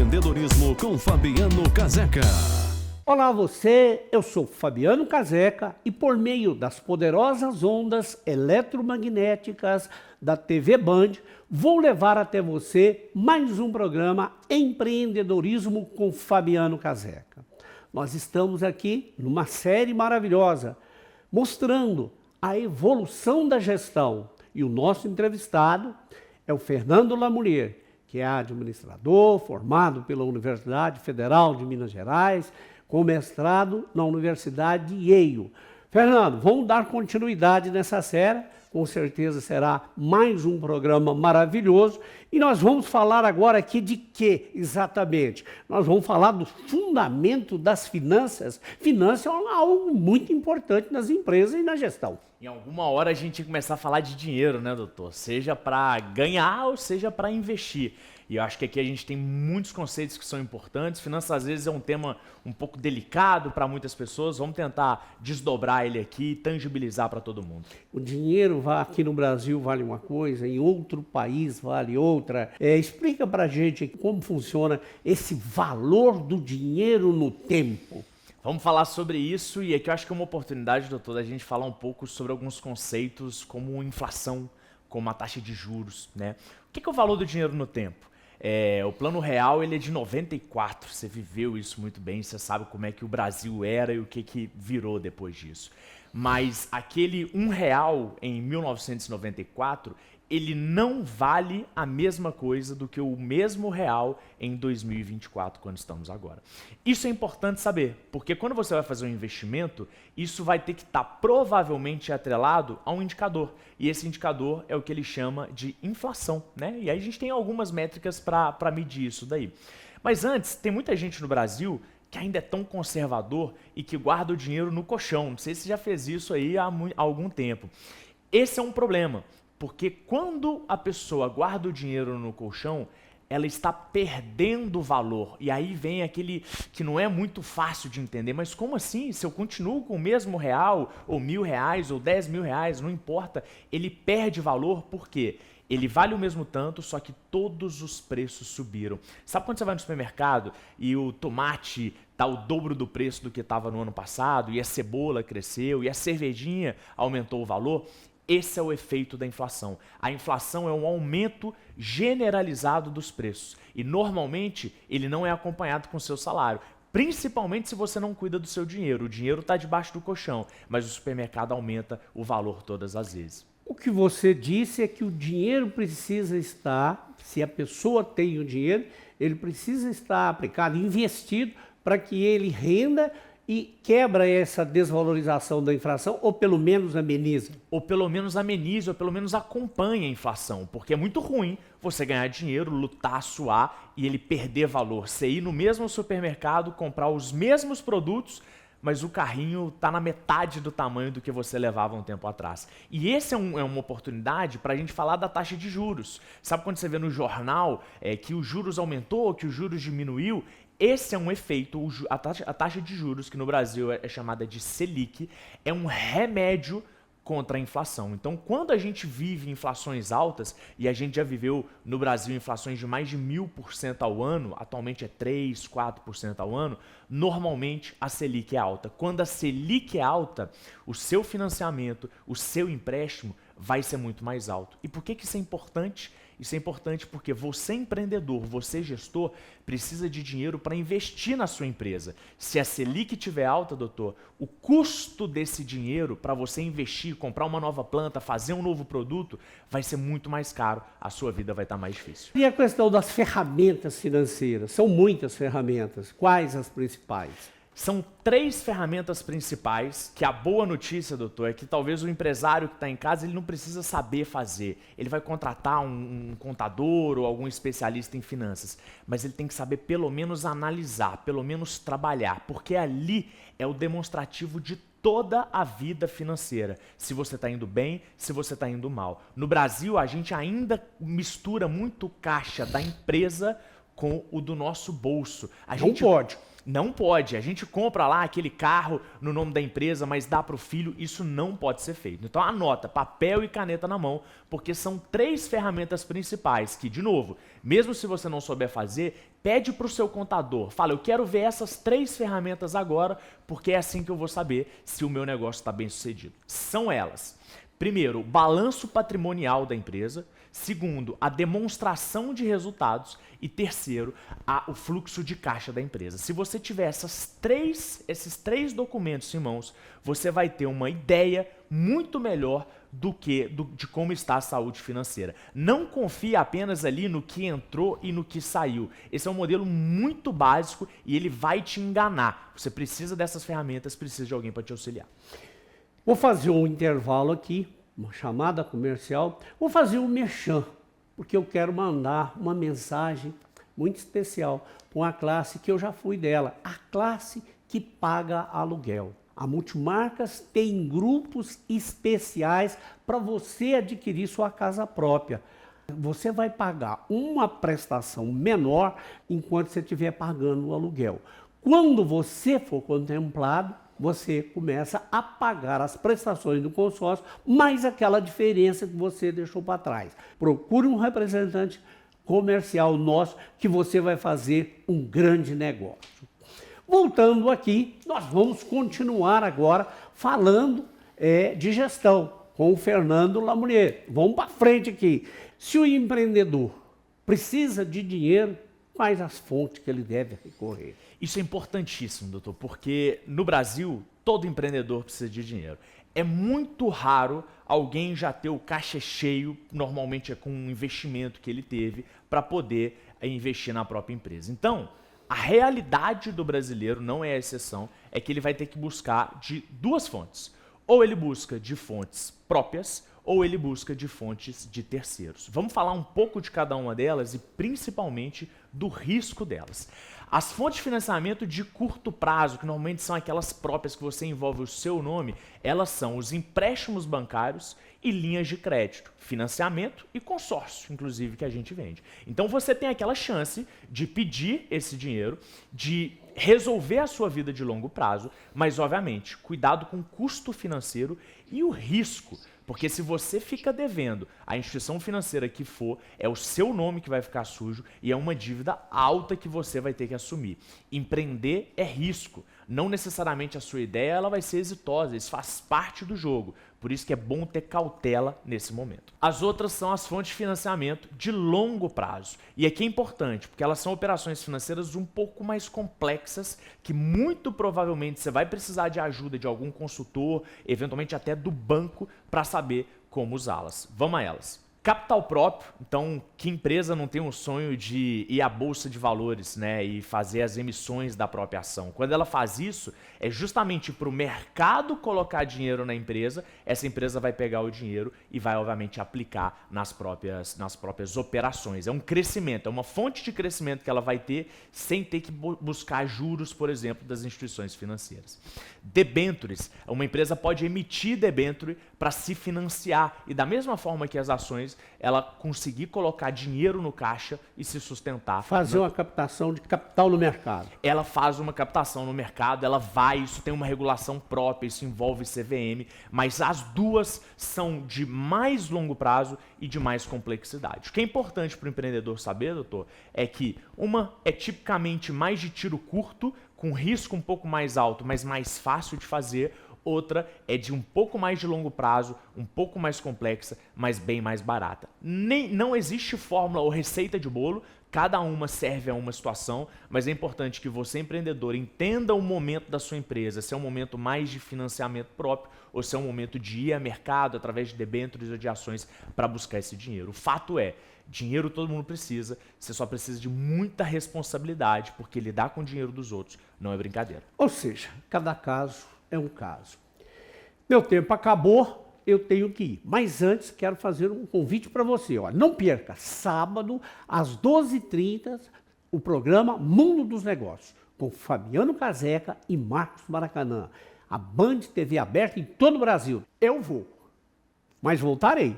Empreendedorismo com Fabiano Caseca. Olá você, eu sou Fabiano Caseca e por meio das poderosas ondas eletromagnéticas da TV Band, vou levar até você mais um programa Empreendedorismo com Fabiano Caseca. Nós estamos aqui numa série maravilhosa, mostrando a evolução da gestão. E o nosso entrevistado é o Fernando Lamourier, que é administrador, formado pela Universidade Federal de Minas Gerais, com mestrado na Universidade de Yale. Fernando, vamos dar continuidade nessa série, com certeza será mais um programa maravilhoso, e nós vamos falar agora aqui de quê exatamente? Nós vamos falar do fundamento das finanças. Finanças é algo muito importante nas empresas e na gestão. Em alguma hora a gente tem que começar a falar de dinheiro, né, doutor? Seja para ganhar ou seja para investir. E eu acho que aqui a gente tem muitos conceitos que são importantes. Finanças às vezes é um tema um pouco delicado para muitas pessoas. Vamos tentar desdobrar ele aqui e tangibilizar para todo mundo. O dinheiro aqui no Brasil vale uma coisa, em outro país vale outra. Explica para a gente como funciona esse valor do dinheiro no tempo. Vamos falar sobre isso e aqui eu acho que é uma oportunidade, doutor, da gente falar um pouco sobre alguns conceitos como inflação, como a taxa de juros, né? O que é o valor do dinheiro no tempo? O Plano Real ele é de 94, você viveu isso muito bem, você sabe como é que o Brasil era e o que virou depois disso. Mas aquele R$1 em 1994, ele não vale a mesma coisa do que o mesmo real em 2024, quando estamos agora. Isso é importante saber, porque quando você vai fazer um investimento, isso vai ter que estar provavelmente atrelado a um indicador. E esse indicador é o que ele chama de inflação, né? E aí a gente tem algumas métricas para medir isso daí. Mas antes, tem muita gente no Brasil que ainda é tão conservador e que guarda o dinheiro no colchão. Não sei se você já fez isso aí há algum tempo. Esse é um problema. Porque quando a pessoa guarda o dinheiro no colchão, ela está perdendo valor. E aí vem aquele que não é muito fácil de entender. Mas como assim? Se eu continuo com o mesmo real, ou R$1.000, ou R$10.000, não importa. Ele perde valor por quê? Ele vale o mesmo tanto, só que todos os preços subiram. Sabe quando você vai no supermercado e o tomate está o dobro do preço do que estava no ano passado, e a cebola cresceu, e a cervejinha aumentou o valor? Esse é o efeito da inflação. A inflação é um aumento generalizado dos preços e normalmente ele não é acompanhado com o seu salário, principalmente se você não cuida do seu dinheiro. O dinheiro está debaixo do colchão, mas o supermercado aumenta o valor todas as vezes. O que você disse é que o dinheiro precisa estar, se a pessoa tem o dinheiro, ele precisa estar aplicado, investido para que ele renda e quebra essa desvalorização da inflação, ou pelo menos ameniza? Ou pelo menos ameniza, ou pelo menos acompanha a inflação, porque é muito ruim você ganhar dinheiro, lutar, suar e ele perder valor. Você ir no mesmo supermercado, comprar os mesmos produtos, mas o carrinho está na metade do tamanho do que você levava um tempo atrás. E esse é uma oportunidade para a gente falar da taxa de juros. Sabe quando você vê no jornal que os juros aumentou, que os juros diminuiu? Esse é um efeito, a taxa de juros, que no Brasil é chamada de Selic, é um remédio contra a inflação. Então, quando a gente vive inflações altas, e a gente já viveu no Brasil inflações de mais de 1000% ao ano, atualmente é 3%, 4% ao ano, normalmente a Selic é alta. Quando a Selic é alta, o seu financiamento, o seu empréstimo vai ser muito mais alto. E por que isso é importante? Isso é importante porque você empreendedor, você gestor, precisa de dinheiro para investir na sua empresa. Se a Selic estiver alta, doutor, o custo desse dinheiro para você investir, comprar uma nova planta, fazer um novo produto, vai ser muito mais caro. A sua vida vai estar mais difícil. E a questão das ferramentas financeiras? São muitas ferramentas. Quais as principais? São 3 ferramentas principais que a boa notícia, doutor, é que talvez o empresário que está em casa ele não precisa saber fazer. Ele vai contratar um contador ou algum especialista em finanças, mas ele tem que saber pelo menos analisar, pelo menos trabalhar, porque ali é o demonstrativo de toda a vida financeira. Se você está indo bem, se você está indo mal. No Brasil, a gente ainda mistura muito o caixa da empresa com o do nosso bolso. Não pode. Não pode. A gente compra lá aquele carro no nome da empresa, mas dá para o filho. Isso não pode ser feito. Então anota, papel e caneta na mão, porque são 3 ferramentas principais que, de novo, mesmo se você não souber fazer, pede para o seu contador. Fala, eu quero ver essas 3 ferramentas agora, porque é assim que eu vou saber se o meu negócio está bem sucedido. São elas. Primeiro, o balanço patrimonial da empresa. Segundo, a demonstração de resultados. E terceiro, o fluxo de caixa da empresa. Se você tiver esses três documentos em mãos, você vai ter uma ideia muito melhor de como está a saúde financeira. Não confie apenas ali no que entrou e no que saiu. Esse é um modelo muito básico e ele vai te enganar. Você precisa dessas ferramentas, precisa de alguém para te auxiliar. Vou fazer um intervalo aqui, uma chamada comercial. Vou fazer um merchan, porque eu quero mandar uma mensagem muito especial para uma classe que eu já fui dela, a classe que paga aluguel. A Multimarcas tem grupos especiais para você adquirir sua casa própria. Você vai pagar uma prestação menor enquanto você estiver pagando o aluguel. Quando você for contemplado, você começa a pagar as prestações do consórcio, mais aquela diferença que você deixou para trás. Procure um representante comercial nosso que você vai fazer um grande negócio. Voltando aqui, nós vamos continuar agora falando de gestão com o Fernando Lamounier. Vamos para frente aqui. Se o empreendedor precisa de dinheiro, quais as fontes que ele deve recorrer? Isso é importantíssimo, doutor, porque no Brasil, todo empreendedor precisa de dinheiro. É muito raro alguém já ter o caixa cheio, normalmente é com um investimento que ele teve, para poder investir na própria empresa. Então, a realidade do brasileiro, não é a exceção, é que ele vai ter que buscar de 2 fontes. Ou ele busca de fontes próprias, ou ele busca de fontes de terceiros. Vamos falar um pouco de cada uma delas e principalmente do risco delas. As fontes de financiamento de curto prazo, que normalmente são aquelas próprias que você envolve o seu nome, elas são os empréstimos bancários e linhas de crédito, financiamento e consórcio, inclusive, que a gente vende. Então você tem aquela chance de pedir esse dinheiro, de resolver a sua vida de longo prazo, mas obviamente, cuidado com o custo financeiro e o risco. Porque se você fica devendo, a instituição financeira que for, é o seu nome que vai ficar sujo e é uma dívida alta que você vai ter que assumir. Empreender é risco. Não necessariamente a sua ideia ela vai ser exitosa, isso faz parte do jogo. Por isso que é bom ter cautela nesse momento. As outras são as fontes de financiamento de longo prazo. E aqui é importante, porque elas são operações financeiras um pouco mais complexas, que muito provavelmente você vai precisar de ajuda de algum consultor, eventualmente até do banco, para saber como usá-las. Vamos a elas. Capital próprio, então que empresa não tem um sonho de ir à bolsa de valores, né, e fazer as emissões da própria ação? Quando ela faz isso, é justamente para o mercado colocar dinheiro na empresa, essa empresa vai pegar o dinheiro e vai obviamente aplicar nas próprias operações. É um crescimento, é uma fonte de crescimento que ela vai ter sem ter que buscar juros, por exemplo, das instituições financeiras. Debêntures, uma empresa pode emitir debênture para se financiar e da mesma forma que as ações, ela conseguir colocar dinheiro no caixa e se sustentar. Fazer uma captação de capital no mercado. Ela faz uma captação no mercado, isso tem uma regulação própria, isso envolve CVM, mas as duas são de mais longo prazo e de mais complexidade. O que é importante para o empreendedor saber, doutor, é que uma é tipicamente mais de tiro curto, com risco um pouco mais alto, mas mais fácil de fazer. Outra é de um pouco mais de longo prazo, um pouco mais complexa, mas bem mais barata. Não existe fórmula ou receita de bolo, cada uma serve a uma situação, mas é importante que você, empreendedor, entenda o momento da sua empresa, se é um momento mais de financiamento próprio ou se é um momento de ir a mercado através de debêntures ou de ações para buscar esse dinheiro. O fato é, dinheiro todo mundo precisa, você só precisa de muita responsabilidade, porque lidar com o dinheiro dos outros não é brincadeira. Ou seja, cada caso é um caso. Meu tempo acabou, eu tenho que ir. Mas antes, quero fazer um convite para você. Ó. Não perca, sábado, às 12h30, o programa Mundo dos Negócios, com Fabiano Caseca e Marcos Maracanã. A Band TV aberta em todo o Brasil. Eu vou, mas voltarei.